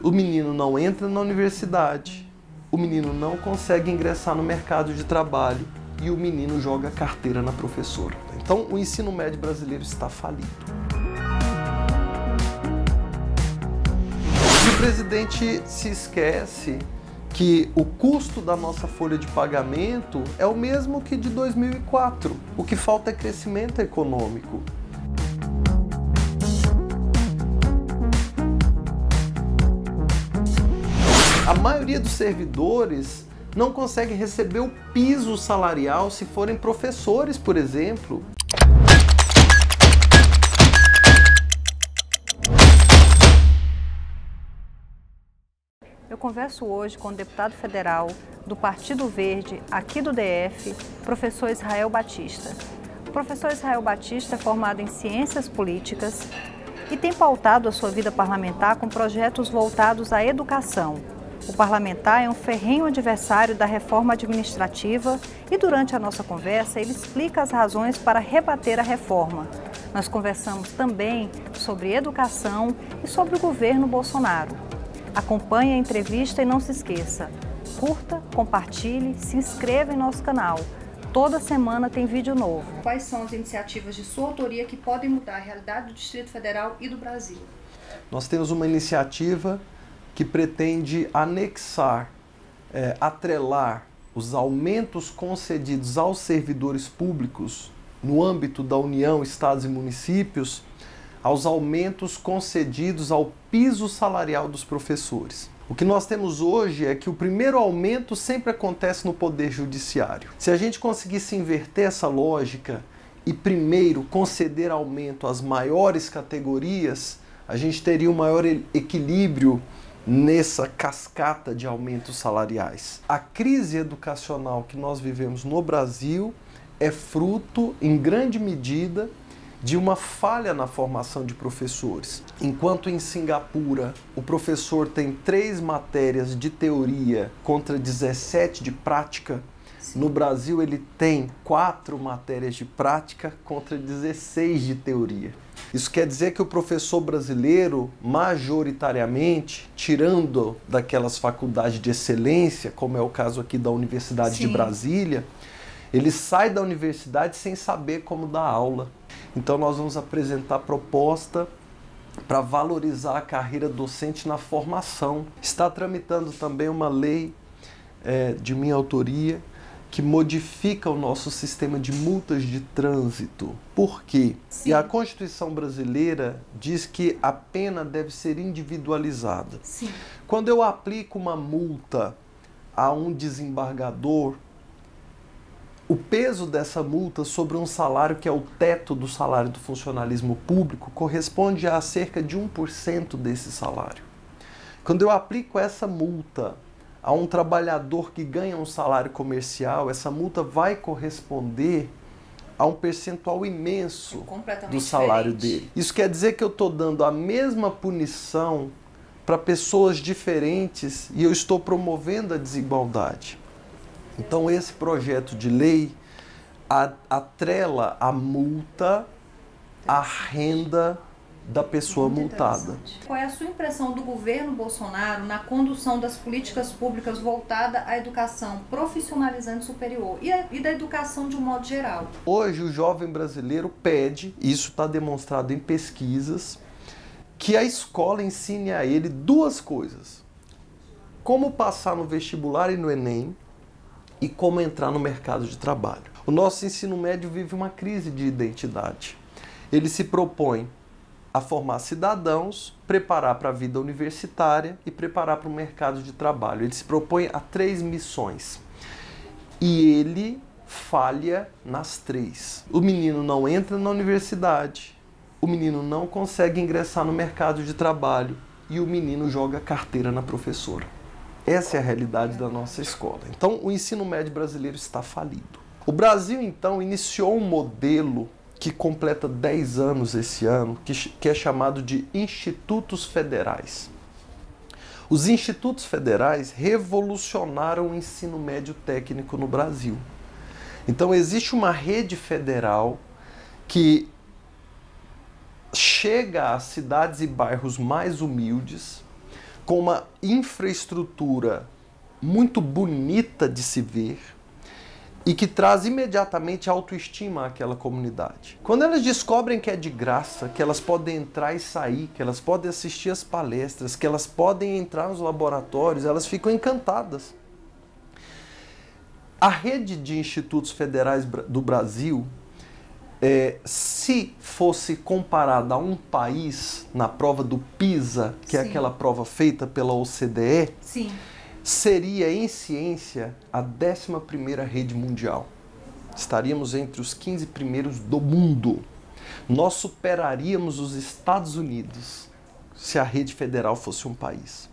O menino não entra na universidade, o menino não consegue ingressar no mercado de trabalho e o menino joga carteira na professora. Então, o ensino médio brasileiro está falido. E o presidente se esquece que o custo da nossa folha de pagamento é o mesmo que de 2004. O que falta é crescimento econômico. A maioria dos servidores não consegue receber o piso salarial se forem professores, por exemplo. Eu converso hoje com o deputado federal do Partido Verde, aqui do DF, professor Israel Batista. O professor Israel Batista é formado em Ciências Políticas e tem pautado a sua vida parlamentar com projetos voltados à educação. O parlamentar é um ferrenho adversário da reforma administrativa e durante a nossa conversa ele explica as razões para rebater a reforma. Nós conversamos também sobre educação e sobre o governo Bolsonaro. Acompanhe a entrevista e não se esqueça, curta, compartilhe, se inscreva em nosso canal. Toda semana tem vídeo novo. Quais são as iniciativas de sua autoria que podem mudar a realidade do Distrito Federal e do Brasil? Nós temos uma iniciativa que pretende anexar, atrelar os aumentos concedidos aos servidores públicos no âmbito da União, Estados e municípios, aos aumentos concedidos ao piso salarial dos professores. O que nós temos hoje é que o primeiro aumento sempre acontece no Poder Judiciário. Se a gente conseguisse inverter essa lógica e primeiro conceder aumento às maiores categorias, a gente teria um maior equilíbrio nessa cascata de aumentos salariais. A crise educacional que nós vivemos no Brasil é fruto, em grande medida, de uma falha na formação de professores. Enquanto em Singapura o professor tem 3 matérias de teoria contra 17 de prática, no Brasil ele tem 4 matérias de prática contra 16 de teoria. Isso quer dizer que o professor brasileiro, majoritariamente, tirando daquelas faculdades de excelência, como é o caso aqui da Universidade de Brasília, ele sai da universidade sem saber como dar aula. Então nós vamos apresentar proposta para valorizar a carreira docente na formação. Está tramitando também uma lei de minha autoria que modifica o nosso sistema de multas de trânsito. Por quê? E a Constituição brasileira diz que a pena deve ser individualizada. Sim. Quando eu aplico uma multa a um desembargador, o peso dessa multa sobre um salário que é o teto do salário do funcionalismo público corresponde a cerca de 1% desse salário. Quando eu aplico essa multa a um trabalhador que ganha um salário comercial, essa multa vai corresponder a um percentual imenso do salário dele. Isso quer dizer que eu estou dando a mesma punição para pessoas diferentes e eu estou promovendo a desigualdade. Então esse projeto de lei atrela a multa à renda da pessoa multada. Qual é a sua impressão do governo Bolsonaro na condução das políticas públicas voltada à educação profissionalizante superior e da educação de um modo geral? Hoje o jovem brasileiro pede, e isso está demonstrado em pesquisas, que a escola ensine a ele 2 coisas. Como passar no vestibular e no Enem e como entrar no mercado de trabalho. O nosso ensino médio vive uma crise de identidade. Ele se propõe a formar cidadãos, preparar para a vida universitária e preparar para o mercado de trabalho. Ele se propõe a 3 missões. E ele falha nas 3. O menino não entra na universidade, o menino não consegue ingressar no mercado de trabalho e o menino joga carteira na professora. Essa é a realidade da nossa escola. Então, o ensino médio brasileiro está falido. O Brasil, então, iniciou um modelo que completa 10 anos esse ano, que é chamado de Institutos Federais. Os Institutos Federais revolucionaram o ensino médio técnico no Brasil. Então, existe uma rede federal que chega às cidades e bairros mais humildes, com uma infraestrutura muito bonita de se ver e que traz imediatamente autoestima àquela comunidade. Quando elas descobrem que é de graça, que elas podem entrar e sair, que elas podem assistir às palestras, que elas podem entrar nos laboratórios, elas ficam encantadas. A rede de institutos federais do Brasil, se fosse comparada a um país na prova do PISA, que é aquela prova feita pela OCDE, seria em ciência a 11ª rede mundial. Estaríamos entre os 15 primeiros do mundo. Nós superaríamos os Estados Unidos se a rede federal fosse um país.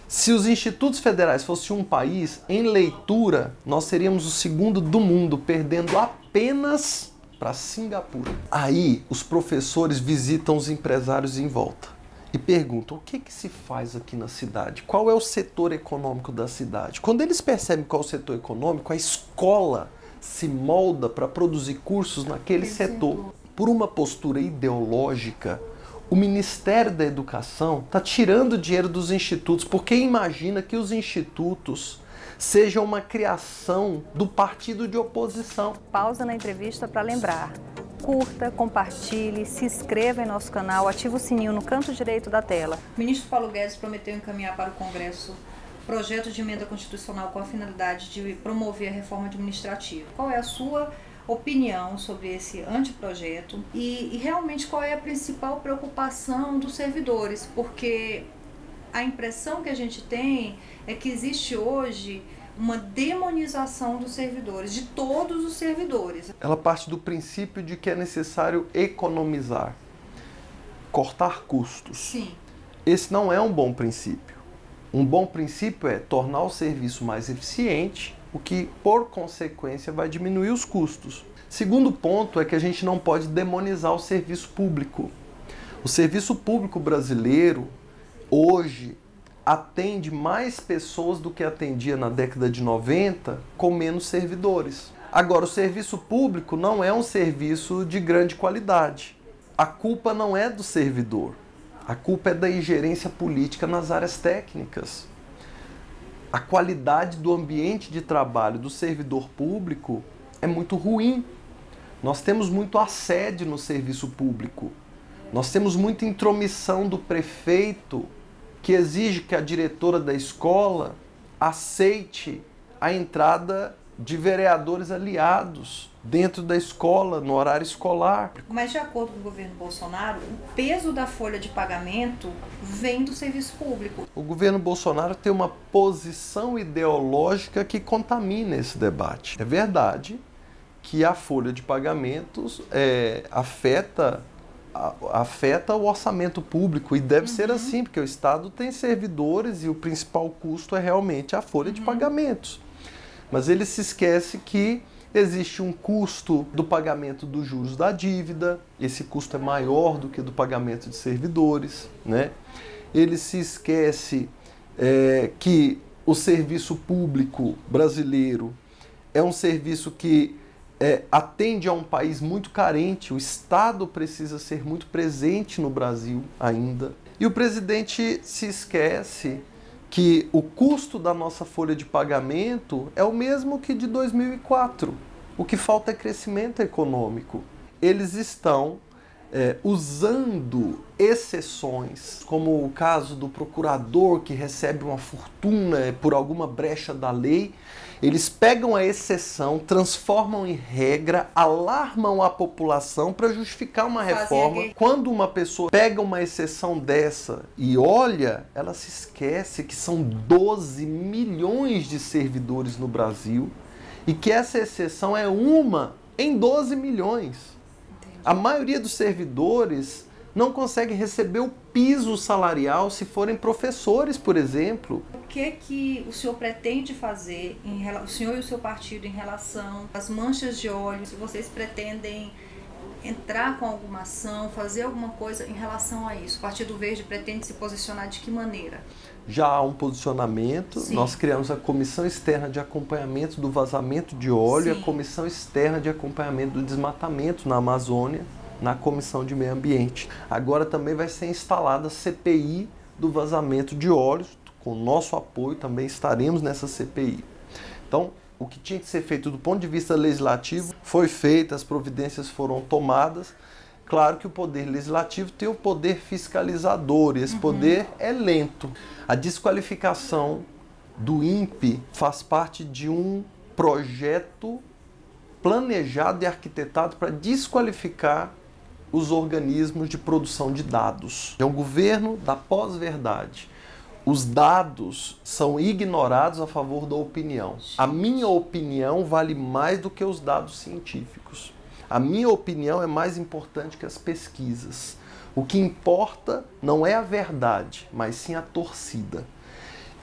Se os institutos federais fossem um país, em leitura, nós seríamos o segundo do mundo, perdendo apenas para Singapura. Aí, os professores visitam os empresários em volta e perguntam: o que se faz aqui na cidade? Qual é o setor econômico da cidade? Quando eles percebem qual é o setor econômico, a escola se molda para produzir cursos naquele setor. Por uma postura ideológica, o Ministério da Educação está tirando dinheiro dos institutos, porque imagina que os institutos sejam uma criação do partido de oposição. Pausa na entrevista para lembrar. Curta, compartilhe, se inscreva em nosso canal, ative o sininho no canto direito da tela. O ministro Paulo Guedes prometeu encaminhar para o Congresso projeto de emenda constitucional com a finalidade de promover a reforma administrativa. Qual é a sua opinião sobre esse anteprojeto e realmente qual é a principal preocupação dos servidores? Porque a impressão que a gente tem é que existe hoje uma demonização dos servidores, de todos os servidores. Ela parte do princípio de que é necessário economizar, cortar custos. Sim. Esse não é um bom princípio. Um bom princípio é tornar o serviço mais eficiente, o que, por consequência, vai diminuir os custos. Segundo ponto é que a gente não pode demonizar o serviço público. O serviço público brasileiro, hoje, atende mais pessoas do que atendia na década de 90, com menos servidores. Agora, o serviço público não é um serviço de grande qualidade. A culpa não é do servidor. A culpa é da ingerência política nas áreas técnicas. A qualidade do ambiente de trabalho do servidor público é muito ruim. Nós temos muito assédio no serviço público. Nós temos muita intromissão do prefeito, que exige que a diretora da escola aceite a entrada de vereadores aliados dentro da escola, no horário escolar. Mas, de acordo com o governo Bolsonaro, o peso da folha de pagamento vem do serviço público. O governo Bolsonaro tem uma posição ideológica que contamina esse debate. É verdade que a folha de pagamentos afeta o orçamento público, e deve ser assim, porque o Estado tem servidores e o principal custo é realmente a folha de pagamentos. Mas ele se esquece que existe um custo do pagamento dos juros da dívida, esse custo é maior do que do pagamento de servidores, né? Ele se esquece que o serviço público brasileiro é um serviço que atende a um país muito carente. O Estado precisa ser muito presente no Brasil ainda. E o presidente se esquece que o custo da nossa folha de pagamento é o mesmo que de 2004. O que falta é crescimento econômico. Eles estão usando exceções, como o caso do procurador que recebe uma fortuna por alguma brecha da lei. Eles pegam a exceção, transformam em regra, alarmam a população para justificar uma reforma. Quando uma pessoa pega uma exceção dessa e olha, ela se esquece que são 12 milhões de servidores no Brasil e que essa exceção é uma em 12 milhões. Entendi. A maioria dos servidores não consegue receber o piso salarial se forem professores, por exemplo. O que o senhor pretende fazer, o senhor e o seu partido, em relação às manchas de óleo? Se vocês pretendem entrar com alguma ação, fazer alguma coisa em relação a isso? O Partido Verde pretende se posicionar de que maneira? Já há um posicionamento. Sim. Nós criamos a Comissão Externa de Acompanhamento do Vazamento de Óleo. Sim. E a Comissão Externa de Acompanhamento do Desmatamento na Amazônia, na Comissão de Meio Ambiente. Agora também vai ser instalada a CPI do vazamento de óleos, com o nosso apoio também estaremos nessa CPI. Então, o que tinha que ser feito do ponto de vista legislativo foi feito, as providências foram tomadas. Claro que o poder legislativo tem o poder fiscalizador, e esse poder é lento. A desqualificação do INPE faz parte de um projeto planejado e arquitetado para desqualificar os organismos de produção de dados. É um governo da pós-verdade. Os dados são ignorados a favor da opinião. A minha opinião vale mais do que os dados científicos. A minha opinião é mais importante que as pesquisas. O que importa não é a verdade, mas sim a torcida.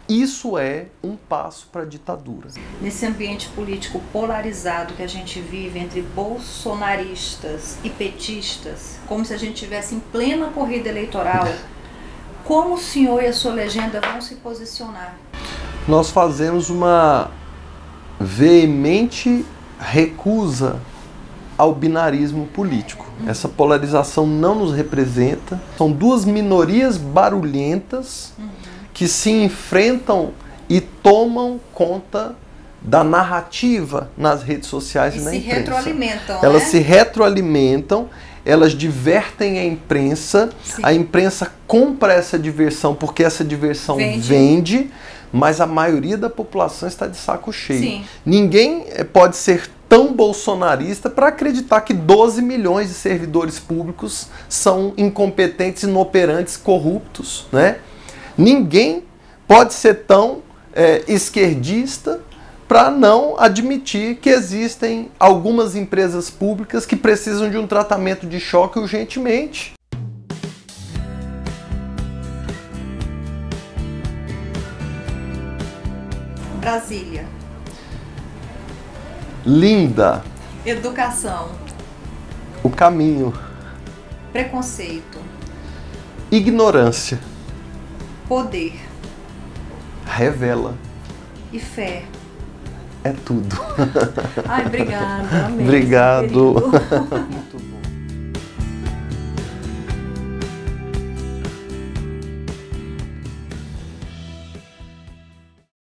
Isso é um passo para a ditadura. Nesse ambiente político polarizado que a gente vive entre bolsonaristas e petistas, como se a gente estivesse em plena corrida eleitoral, como o senhor e a sua legenda vão se posicionar? Nós fazemos uma veemente recusa ao binarismo político. Essa polarização não nos representa. São duas minorias barulhentas que se enfrentam e tomam conta da narrativa nas redes sociais e na imprensa. Se retroalimentam, Elas né? se retroalimentam, elas divertem a imprensa. Sim. A imprensa compra essa diversão porque essa diversão vende, mas a maioria da população está de saco cheio. Sim. Ninguém pode ser tão bolsonarista para acreditar que 12 milhões de servidores públicos são incompetentes, inoperantes, corruptos, né? Ninguém pode ser tão esquerdista para não admitir que existem algumas empresas públicas que precisam de um tratamento de choque urgentemente. Brasília. Linda. Educação. O caminho. Preconceito. Ignorância. Poder. Revela. E fé. É tudo. Ai, obrigada. Amei. Obrigado.